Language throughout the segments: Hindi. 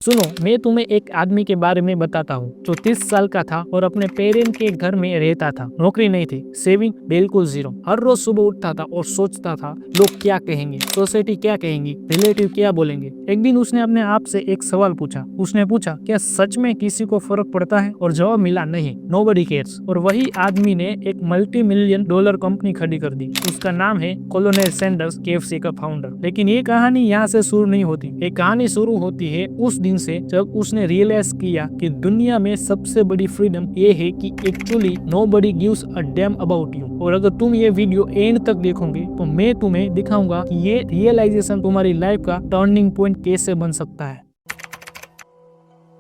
सुनो, मैं तुम्हें एक आदमी के बारे में बताता हूँ जो 30 साल का था और अपने पेरेंट के घर में रहता था। नौकरी नहीं थी, सेविंग बिल्कुल जीरो। हर रोज सुबह उठता था और सोचता था लोग क्या कहेंगे, सोसाइटी क्या कहेंगी, रिलेटिव क्या बोलेंगे। एक दिन उसने अपने आप से एक सवाल पूछा। उसने पूछा, क्या सच में किसी को फर्क पड़ता है? और जवाब मिला, नहीं, नोबडी केयर्स। और वही आदमी ने एक $multi-million कंपनी खड़ी कर दी। उसका नाम है कोलोनेल सैंडर्स, केएफसी का फाउंडर। लेकिन ये कहानी यहाँ से शुरू नहीं होती। ये कहानी शुरू होती है उस दिन से जब उसने रियलाइज किया कि दुनिया में सबसे बड़ी फ्रीडम ये है कि actually nobody gives a damn about you. और अगर तुम ये वीडियो एंड तक देखोगे तो मैं तुम्हें दिखाऊंगा कि ये रियलाइजेशन तुम्हारी लाइफ का टर्निंग पॉइंट कैसे बन सकता है।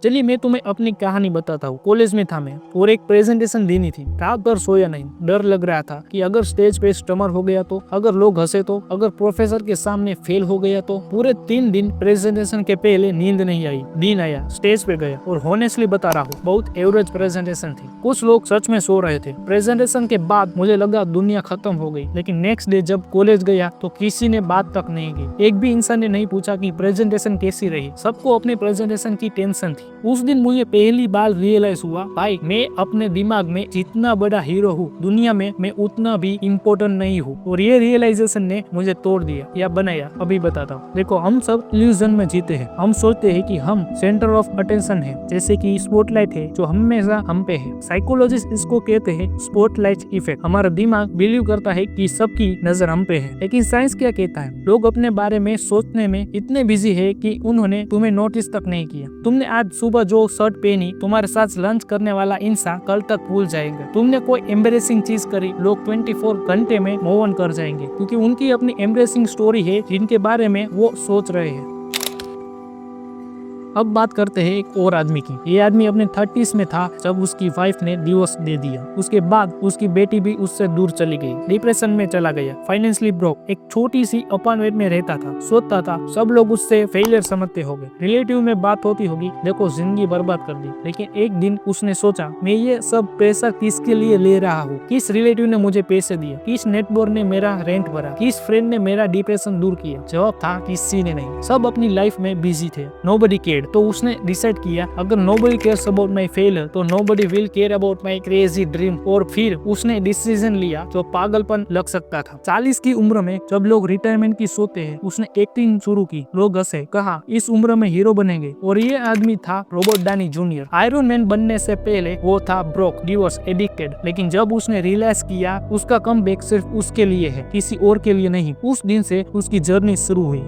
चलिए मैं तुम्हें अपनी कहानी बताता हूँ। कॉलेज में था मैं और एक प्रेजेंटेशन देनी थी। रात भर सोया नहीं, डर लग रहा था कि अगर स्टेज पे स्टमर हो गया तो, अगर लोग हंसे तो, अगर प्रोफेसर के सामने फेल हो गया तो। पूरे 3 दिन प्रेजेंटेशन के पहले नींद नहीं आई। दिन आया, स्टेज पे गया और होनेस्टली बता रहा हूँ, बहुत एवरेज प्रेजेंटेशन थी। कुछ लोग सच में सो रहे थे। प्रेजेंटेशन के बाद मुझे लगा दुनिया खत्म हो गई। लेकिन नेक्स्ट डे जब कॉलेज गया तो किसी ने बात तक नहीं की। एक भी इंसान ने नहीं पूछा कि प्रेजेंटेशन कैसी रही। सबको अपनी प्रेजेंटेशन की टेंशन थी। उस दिन मुझे पहली बार रियलाइज हुआ, भाई मैं अपने दिमाग में जितना बड़ा हीरो हूँ दुनिया में, मैं उतना भी इम्पोर्टेंट नहीं हूँ। और ये रियलाइजेशन ने मुझे तोड़ दिया या बनाया। अभी बताता हूँ। देखो, हम सब इल्यूजन में जीते हैं। हम सोचते हैं कि हम सेंटर ऑफ अटेंशन है, जैसे कि स्पॉटलाइट है जो हमेशा हम पे है। साइकोलॉजिस्ट इसको कहते हैं स्पॉटलाइट इफेक्ट। हमारा दिमाग बिलीव करता है कि सबकी नजर हम पे है। लेकिन साइंस क्या कहता है? लोग अपने बारे में सोचने में इतने बिजी है कि उन्होंने तुम्हें नोटिस तक नहीं किया। तुमने आज सुबह जो शर्ट पहनी, तुम्हारे साथ लंच करने वाला इंसान कल तक भूल जाएगा। तुमने कोई एम्बेरेसिंग चीज करी, लोग 24 घंटे में मूव ऑन कर जाएंगे, क्योंकि उनकी अपनी एम्बेरेसिंग स्टोरी है जिनके बारे में वो सोच रहे हैं। अब बात करते हैं एक और आदमी की। ये आदमी अपने 30s में था जब उसकी वाइफ ने डिवोर्स दे दिया। उसके बाद उसकी बेटी भी उससे दूर चली गई, डिप्रेशन में चला गया, फाइनेंशियली ब्रोक। एक छोटी सी अपार्टमेंट में रहता था, सोचता था सब लोग उससे फेलियर समझते होंगे। रिलेटिव में बात होती होगी, देखो जिंदगी बर्बाद कर दी। लेकिन एक दिन उसने सोचा, मैं ये सब पैसा किसके लिए ले रहा हूँ? किस रिलेटिव ने मुझे पैसे दिए? किस नेटवर्क ने मेरा रेंट भरा? किस फ्रेंड ने मेरा डिप्रेशन दूर किया? जवाब था, किसी ने नहीं। सब अपनी लाइफ में बिजी थे, नोबडी केयर्ड। तो उसने डिसाइड किया, अगर nobody cares about my failure तो nobody will care about my crazy dream. और फिर उसने डिसीजन लिया जो पागलपन लग सकता था। 40 की उम्र में जब लोग रिटायरमेंट की सोते हैं, उसने एक्टिंग शुरू की। लोग हंसे, कहा इस उम्र में हीरो बनेंगे। और ये आदमी था Robert Dani junior. Iron man बनने से पहले वो था ब्रोक, डिवोर्स, एडिक्टेड। लेकिन जब उसने रियलाइज किया उसका कमबैक सिर्फ उसके लिए है, किसी और के लिए नहीं, उस दिन से उसकी जर्नी शुरू हुई।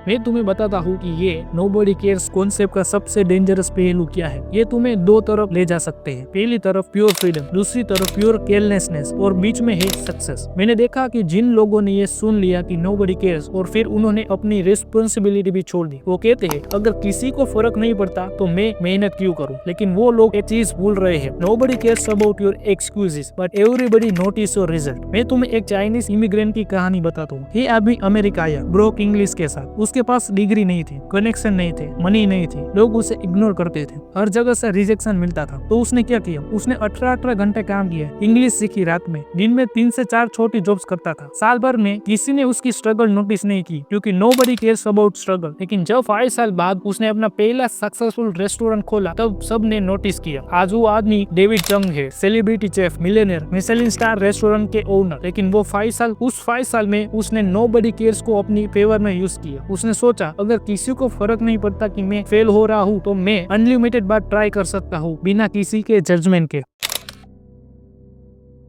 मैं तुम्हें बताता हूँ कि ये नोबडी केयर्स कॉन्सेप्ट का सबसे डेंजरस पहलू क्या है। ये तुम्हें दो तरफ ले जा सकते हैं। पहली तरफ प्योर फ्रीडम, दूसरी तरफ प्योर केयरलेसनेस, और बीच में है सक्सेस। मैंने देखा कि जिन लोगों ने ये सुन लिया कि नोबडी केयर्स और फिर उन्होंने अपनी रिस्पॉन्सिबिलिटी भी छोड़ दी। वो कहते हैं, अगर किसी को फर्क नहीं पड़ता तो मैं मेहनत क्यों करूं? लेकिन वो लोग एक चीज भूल रहे हैं, nobody cares about your excuses but everybody notice your result. मैं तुम्हें एक चाइनीज इमिग्रेंट की कहानी बताता हूँ। ये आदमी अमेरिका आया ब्रोक इंग्लिश के साथ। उसके पास डिग्री नहीं थी, कनेक्शन नहीं थे, मनी नहीं थी, लोग उसे इग्नोर करते थे, हर जगह से रिजेक्शन मिलता था। तो उसने क्या किया? उसने 18 घंटे काम किया, इंग्लिश सीखी, रात में, दिन में 3 से 4 छोटी जॉब्स करता था। साल भर में किसी ने उसकी स्ट्रगल नोटिस नहीं की, क्योंकि नोबडी केयर्स अबाउट स्ट्रगल। लेकिन जब 5 साल बाद उसने अपना पहला सक्सेसफुल रेस्टोरेंट खोला, तब सबने नोटिस किया। आज वो आदमी डेविड चंग है, celebrity chef, millionaire, Michelin star restaurant के ओनर। लेकिन वो 5 साल में उसने नोबडी केयर्स को अपनी फेवर में यूज किया। उसने सोचा, अगर किसी को फर्क नहीं पड़ता कि मैं फेल हो रहा हूँ तो मैं अनलिमिटेड बार ट्राई कर सकता हूँ बिना किसी के जजमेंट के।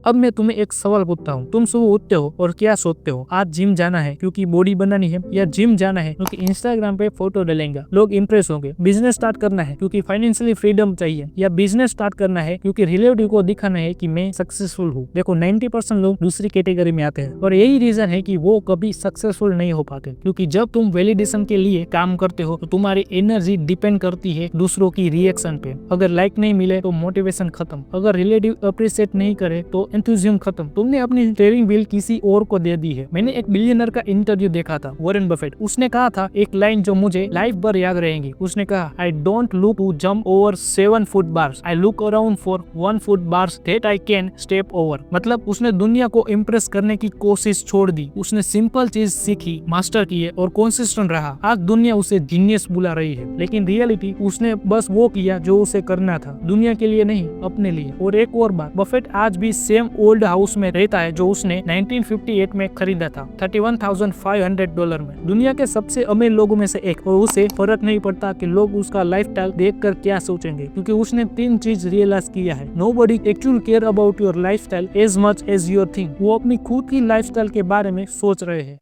अब मैं तुम्हें एक सवाल पूछता हूँ, तुम सुबह उठते हो और क्या सोचते हो? आज जिम जाना है क्योंकि बॉडी बनानी है, या जिम जाना है क्योंकि इंस्टाग्राम पे फोटो डालेंगे, लोग इंप्रेस होंगे? बिजनेस स्टार्ट करना है क्योंकि फाइनेंशियली फ्रीडम चाहिए, या बिजनेस स्टार्ट करना है क्योंकि रिलेटिव को दिखाना है कि मैं सक्सेसफुल हूँ? देखो, 90% लोग दूसरी कैटेगरी में आते हैं, और यही रीजन है कि वो कभी सक्सेसफुल नहीं हो पाते। क्योंकि जब तुम वैलिडेशन के लिए काम करते हो तो तुम्हारी एनर्जी डिपेंड करती है दूसरों की रिएक्शन पे। अगर लाइक नहीं मिले तो मोटिवेशन खत्म, अगर रिलेटिव अप्रिशिएट नहीं करे तो एंथुसिज्म खत्म, तुमने अपनी स्टीयरिंग व्हील किसी और को दे दी है। मैंने एक बिलियनर का इंटरव्यू देखा था, वॉरेन बफेट। उसने कहा था एक लाइन जो मुझे लाइफ भर याद रहेगी। उसने कहा, I don't look to jump over 7 foot bars, I look around for 1 foot bars that I can step over. मतलब उसने दुनिया को इम्प्रेस करने की कोशिश छोड़ दी। उसने सिंपल चीज सीखी, मास्टर किए और कंसिस्टेंट रहा। आज दुनिया उसे जीनियस बुला रही है, लेकिन रियलिटी उसने बस वो किया जो उसे करना था, दुनिया के लिए नहीं, अपने लिए। और एक और बात, बफेट आज भी सेम ओल्ड हाउस में रहता है जो उसने 1958 में खरीदा था, $31,500 में। दुनिया के सबसे अमीर लोगों में से एक, और उसे फर्क नहीं पड़ता कि लोग उसका लाइफस्टाइल देखकर क्या सोचेंगे, क्योंकि उसने 3 चीज रियलाइज किया है। Nobody actually care about your lifestyle as much as your think. वो अपनी खुद की लाइफस्टाइल के बारे में सोच रहे हैं।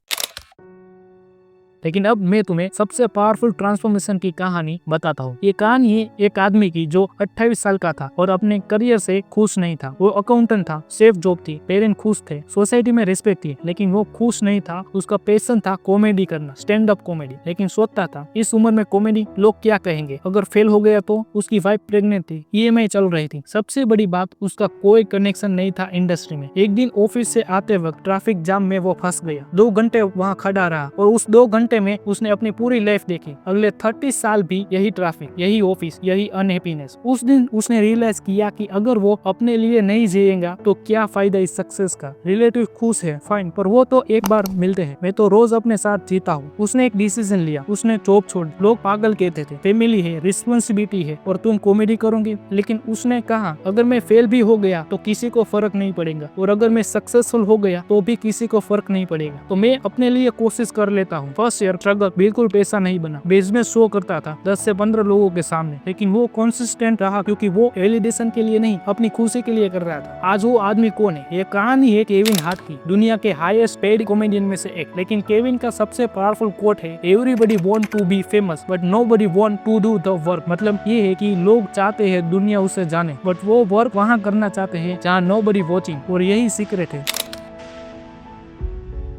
लेकिन अब मैं तुम्हें सबसे पावरफुल ट्रांसफॉर्मेशन की कहानी बताता हूँ। ये कहानी है एक आदमी की जो 28 साल का था और अपने करियर से खुश नहीं था। वो अकाउंटेंट था, सेफ जॉब थी, पेरेंट खुश थे, सोसाइटी में रिस्पेक्ट थी, लेकिन वो खुश नहीं था। उसका पैशन था कॉमेडी करना, स्टैंड अप कॉमेडी, लेकिन सोचता था इस उम्र में कॉमेडी लोग क्या कहेंगे, अगर फेल हो गया तो। उसकी वाइफ प्रेग्नेंट थी, EMI चल रही थी। सबसे बड़ी बात, उसका कोई कनेक्शन नहीं था इंडस्ट्री में। एक दिन ऑफिस से आते वक्त ट्रैफिक जाम में वो फंस गया। 2 घंटे वहाँ खड़ा रहा और उस 2 घंटे में उसने अपनी पूरी लाइफ देखी। अगले 30 साल भी यही ट्रैफिक, यही ऑफिस, यही अनहैप्पीनेस। उस दिन उसने रियलाइज किया कि अगर वो अपने लिए नहीं जिएगा तो क्या फायदा इस सक्सेस का। रिलेटिव खुश है, फाइन, पर वो तो एक बार मिलते हैं, मैं तो रोज अपने साथ जीता हूँ। उसने एक डिसीजन लिया, उसने जॉब छोड़। लोग पागल कहते थे, फैमिली है, रिस्पॉन्सिबिलिटी है और तुम कॉमेडी करोगे। लेकिन उसने कहा अगर मैं फेल भी हो गया तो किसी को फर्क नहीं पड़ेगा, और अगर मैं सक्सेसफुल हो गया तो भी किसी को फर्क नहीं पड़ेगा। तो मैं अपने लिए कोशिश कर लेता हूँ। फर्स्ट ईयर स्ट्रगल, बिल्कुल पैसा नहीं बना, बिजनेस शो करता था 10 से 15 लोगों के सामने, लेकिन वो कंसिस्टेंट रहा क्योंकि वो वैलिडेशन के लिए नहीं, अपनी खुशी के लिए कर रहा था। आज वो आदमी कौन है? ये कहानी है केविन हार्ट की, दुनिया के हाईएस्ट पेड कॉमेडियन में से एक। लेकिन केविन का सबसे पावरफुल कोट है, everybody want to be famous but nobody want to do the work. मतलब ये है कि लोग चाहते हैं दुनिया उसे जाने, बट वो वर्क वहाँ करना चाहते हैं जहाँ नोबडी वॉचिंग, और यही सीक्रेट है।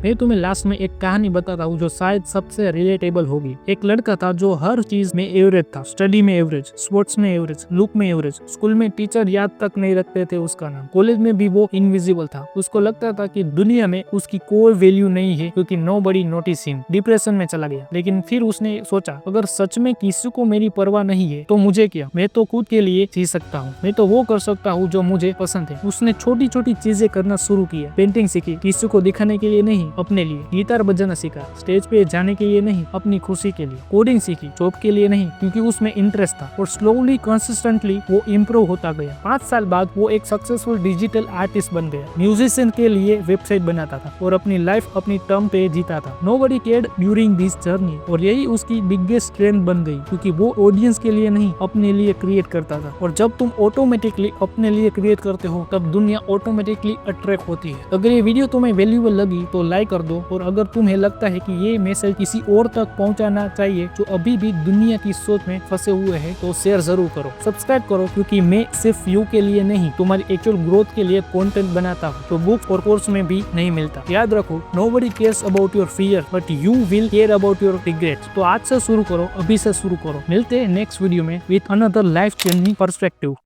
मैं तुम्हें लास्ट में एक कहानी बताता हूँ जो शायद सबसे रिलेटेबल होगी। एक लड़का था जो हर चीज में एवरेज था, स्टडी में एवरेज, स्पोर्ट्स में एवरेज, लुक में एवरेज। स्कूल में टीचर याद तक नहीं रखते थे उसका नाम, कॉलेज में भी वो इनविजिबल था। उसको लगता था कि दुनिया में उसकी कोई वैल्यू नहीं है क्योंकि नोबडी नोटिस हिम। डिप्रेशन में चला गया। लेकिन फिर उसने सोचा अगर सच में किसी को मेरी परवाह नहीं है तो मुझे क्या, मैं तो खुद के लिए जी सकता हूँ, मैं तो वो कर सकता हूँ जो मुझे पसंद है। उसने छोटी छोटी चीजें करना शुरू किया। पेंटिंग सीखी, किसी को दिखाने के लिए नहीं, अपने लिए। गिटार बजाना सीखा, स्टेज पे जाने के लिए नहीं, अपनी खुशी के लिए। कोडिंग सीखी, जॉब के लिए नहीं, क्योंकि उसमें इंटरेस्ट था। और स्लोली कंसिस्टेंटली वो इम्प्रूव होता गया। 5 साल बाद वो एक सक्सेसफुल डिजिटल आर्टिस्ट बन गया। म्यूजिशियन के लिए वेबसाइट बनाता था और अपनी लाइफ अपनी टर्म पे जीता था। Nobody cared during this journey, और यही उसकी बिगेस्ट स्ट्रेंथ बन गई, क्योंकि वो ऑडियंस के लिए नहीं, अपने लिए क्रिएट करता था। और जब तुम ऑटोमेटिकली अपने लिए क्रिएट करते हो तब दुनिया ऑटोमेटिकली अट्रैक्ट होती है। अगर ये वीडियो तुम्हें वैल्यूएबल लगी तो लाइक कर दो, और अगर तुम्हें लगता है कि ये मैसेज किसी और तक पहुंचाना चाहिए जो अभी भी दुनिया की सोच में फंसे हुए हैं तो शेयर जरूर करो, सब्सक्राइब करो, क्योंकि मैं सिर्फ यू के लिए नहीं, तुम्हारी एक्चुअल ग्रोथ के लिए कंटेंट बनाता हूँ तो बुक और कोर्स में भी नहीं मिलता। याद रखो, nobody cares about your fear but you will care about your regrets. तो आज से शुरू करो, अभी से शुरू करो। मिलते हैं नेक्स्ट वीडियो में with another life changing perspective.